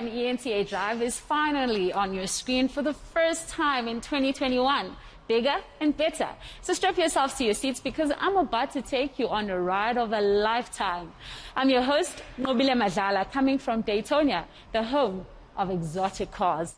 and eNCA Drive is finally on your screen for the first time in 2021. Bigger and better. So strap yourselves to your seats because I'm about to take you on a ride of a lifetime. I'm your host, Nqobile Madlala, coming from Daytona, the home of exotic cars.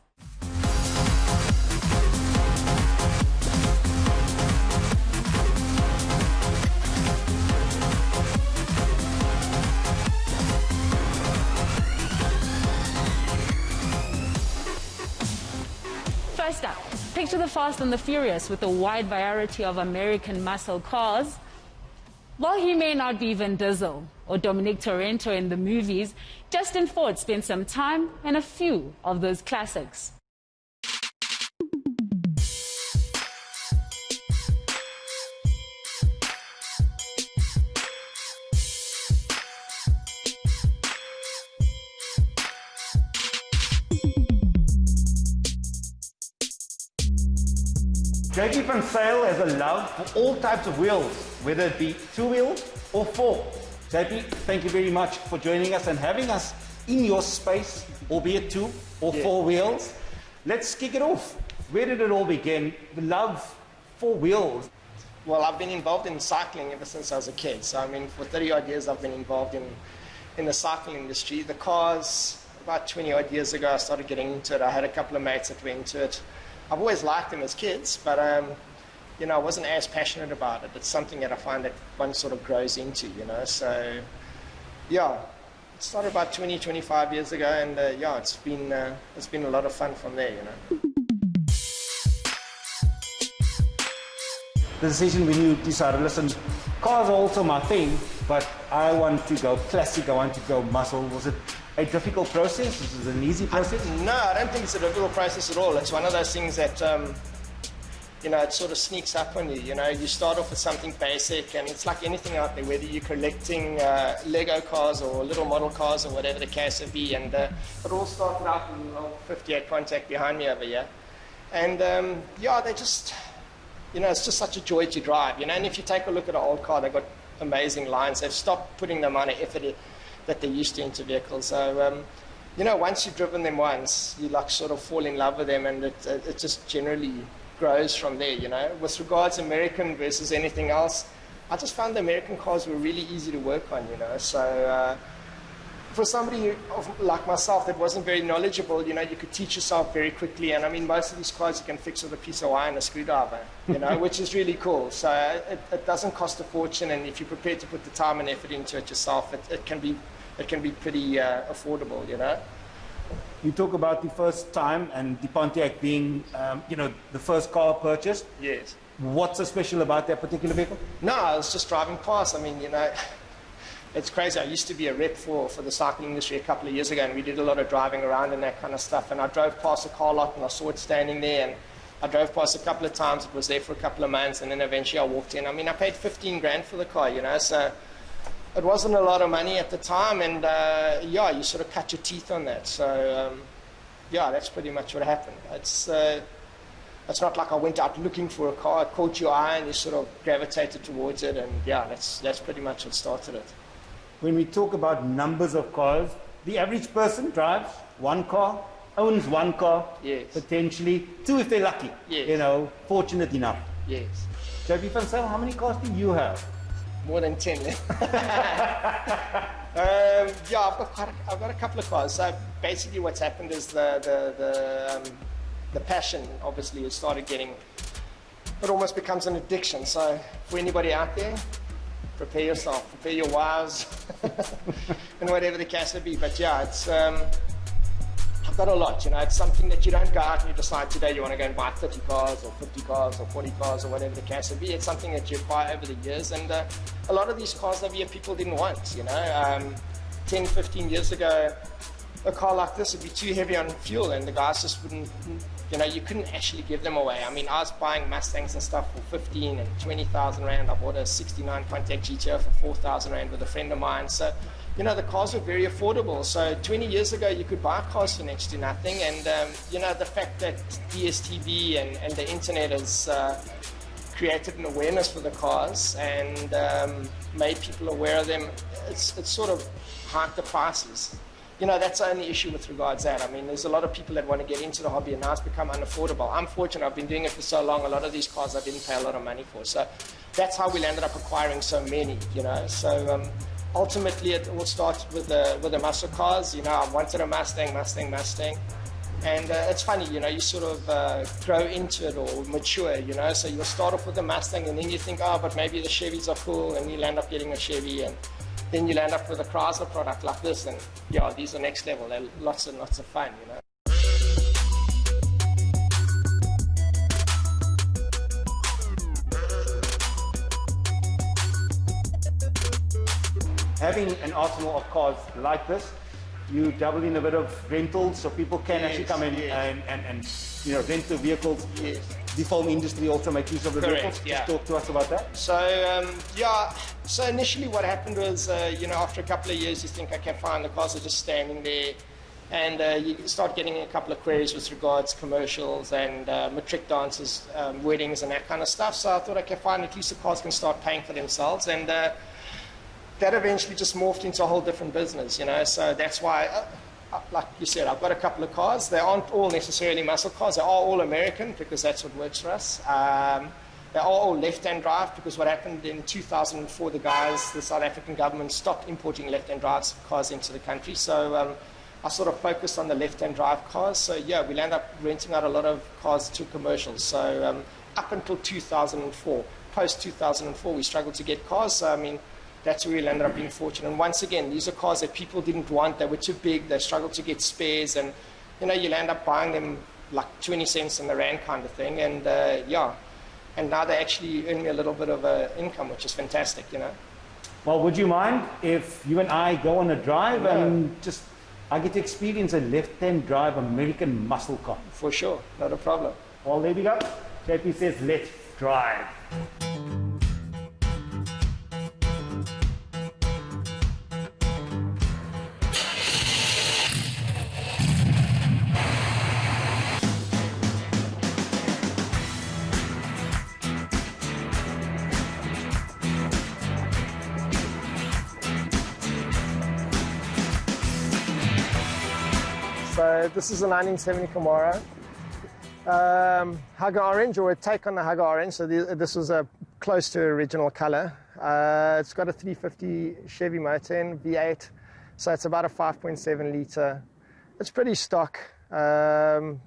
First up, picture the Fast and the Furious with a wide variety of American muscle cars. While he may not be Vin Diesel or Dominic Toretto in the movies, Justin Ford spent some time in a few of those classics. JP van Sale has a love for all types of wheels, whether it be two-wheel or four. JP, thank you very much for joining us and having us in your space, albeit two or four wheels. Let's kick it off. Where did it all begin, the love for wheels? Well, I've been involved in cycling ever since I was a kid. So, I mean, for 30-odd years, I've been involved in the cycling industry. The cars, about 20-odd years ago, I started getting into it. I had a couple of mates that were into it. I've always liked them as kids, but you know, I wasn't as passionate about it. It's something that I find that one sort of grows into, you know. So, yeah, it started about 20, 25 years ago, and yeah, it's been a lot of fun from there, you know. The decision when you decided, listen, cars are also my thing, but I want to go classic, I want to go muscle. Was it a difficult process? Is it an easy process? No, I don't think it's a difficult process at all. It's one of those things that, you know, it sort of sneaks up on you. You know, you start off with something basic, and it's like anything out there, whether you're collecting Lego cars or little model cars or whatever the case may be. And it all started out with an old 58 Contact behind me over here. And, yeah, they just, you know, it's just such a joy to drive, you know. And if you take a look at an old car, they've got amazing lines. They've stopped putting the amount of effort that they used to into vehicles. So, you know, once you've driven them once, you like sort of fall in love with them, and it just generally grows from there, you know. With regards American versus anything else, I just found the American cars were really easy to work on, you know. So for somebody like myself that wasn't very knowledgeable, you know, you could teach yourself very quickly. And I mean, most of these cars you can fix with a piece of wire and a screwdriver, you know, which is really cool. So it doesn't cost a fortune, and if you're prepared to put the time and effort into it yourself, it can be pretty affordable, you know. You talk about the first time and the Pontiac being, you know, the first car purchased. Yes. What's so special about that particular vehicle? No, I was just driving past. I mean, you know, it's crazy. I used to be a rep for the cycling industry a couple of years ago, and we did a lot of driving around and that kind of stuff. And I drove past a car lot, and I saw it standing there, and I drove past a couple of times. It was there for a couple of months, and then eventually I walked in. I mean, I paid 15 grand for the car, you know, so it wasn't a lot of money at the time, and yeah, you sort of cut your teeth on that. So yeah, that's pretty much what happened. It's not like I went out looking for a car. It caught your eye, and you sort of gravitated towards it, and yeah, that's pretty much what started it. When we talk about numbers of cars, the average person drives one car, owns one car, yes, potentially two if they're lucky, yes, you know, fortunate enough. Yes. JP van Sale, how many cars do you have? More than 10. Yeah, I've got a couple of cars. So basically what's happened is the passion, obviously, has started getting, it almost becomes an addiction. So for anybody out there, prepare yourself, prepare your wives, and whatever the case may be. But yeah, it's, I've got a lot, you know. It's something that you don't go out and you decide today you want to go and buy 30 cars or 50 cars or 40 cars or whatever the case may be. It's something that you acquire over the years, and a lot of these cars over here people didn't want, you know. 10, 15 years ago, a car like this would be too heavy on fuel, and the guys just wouldn't, you know, you couldn't actually give them away. I mean, I was buying Mustangs and stuff for 15 and 20,000 rand. I bought a 69 Pontiac GTO for 4,000 rand with a friend of mine. So, you know, the cars were very affordable. So 20 years ago, you could buy cars for next to nothing. And, you know, the fact that DSTV and the internet has created an awareness for the cars and made people aware of them, it's sort of hiked the prices. you know, that's the only issue with regards to that. I mean, there's a lot of people that want to get into the hobby, and now it's become unaffordable. I'm fortunate, I've been doing it for so long, a lot of these cars I didn't pay a lot of money for. So that's how we ended up acquiring so many, you know. So ultimately, it all started with the muscle cars. You know, I wanted a Mustang. And it's funny, you know, you sort of grow into it or mature, you know. So you'll start off with a Mustang, and then you think, oh, but maybe the Chevys are cool, and you'll end up getting a Chevy, and then you'll end up with a Chrysler product like this, and yeah, these are next level. They're lots and lots of fun, you know. Having an arsenal of cars like this, you double in a bit of rentals, so people can actually come in and you know, rent the vehicles. Yes. The film industry also make use of the vehicles. Yeah. Just talk to us about that. So so initially what happened was, you know, after a couple of years, you think, okay, fine, the cars are just standing there, and you start getting a couple of queries with regards commercials and matric dances, weddings, and that kind of stuff. So I thought, okay, fine, at least the cars can start paying for themselves, and that eventually just morphed into a whole different business, you know. So that's why, like you said, I've got a couple of cars. They aren't all necessarily muscle cars. They are all American, because that's what works for us. They are all left-hand drive, because what happened in 2004, the South African government stopped importing left-hand drive cars into the country. So I sort of focused on the left-hand drive cars. So yeah, we'll end up renting out a lot of cars to commercials. So up until 2004, post-2004, we struggled to get cars. So I mean, that's where we ended up being fortunate. And once again, these are cars that people didn't want. They were too big. They struggled to get spares. And, you know, you'll end up buying them like 20 cents in the rand kind of thing. And, yeah. And now they actually earn me a little bit of income, which is fantastic, you know. Well, would you mind if you and I go on a drive and just, I get to experience a left-hand drive American muscle car? For sure. Not a problem. Well, there we go. JP says, let's drive. So this is a 1970 Camaro. Hugger Orange, or a take on the Hugger Orange. So this was a close to original color. It's got a 350 Chevy motor in, V8. So it's about a 5.7 litre. It's pretty stock. The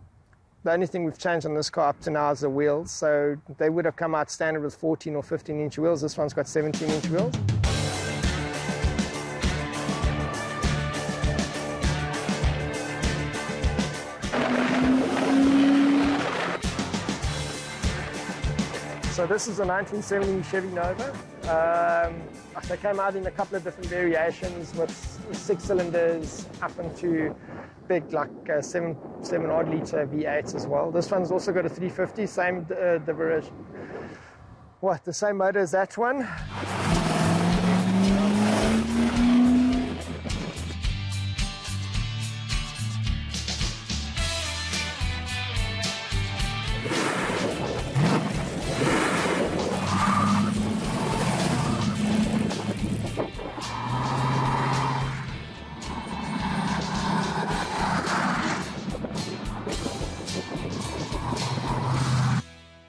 only thing we've changed on this car up to now is the wheels. So they would have come out standard with 14 or 15 inch wheels. This one's got 17 inch wheels. So this is a 1970 Chevy Nova. They came out in a couple of different variations with 6 cylinders up into big, like 7 odd litre V8s as well. This one's also got a 350, the same motor as that one.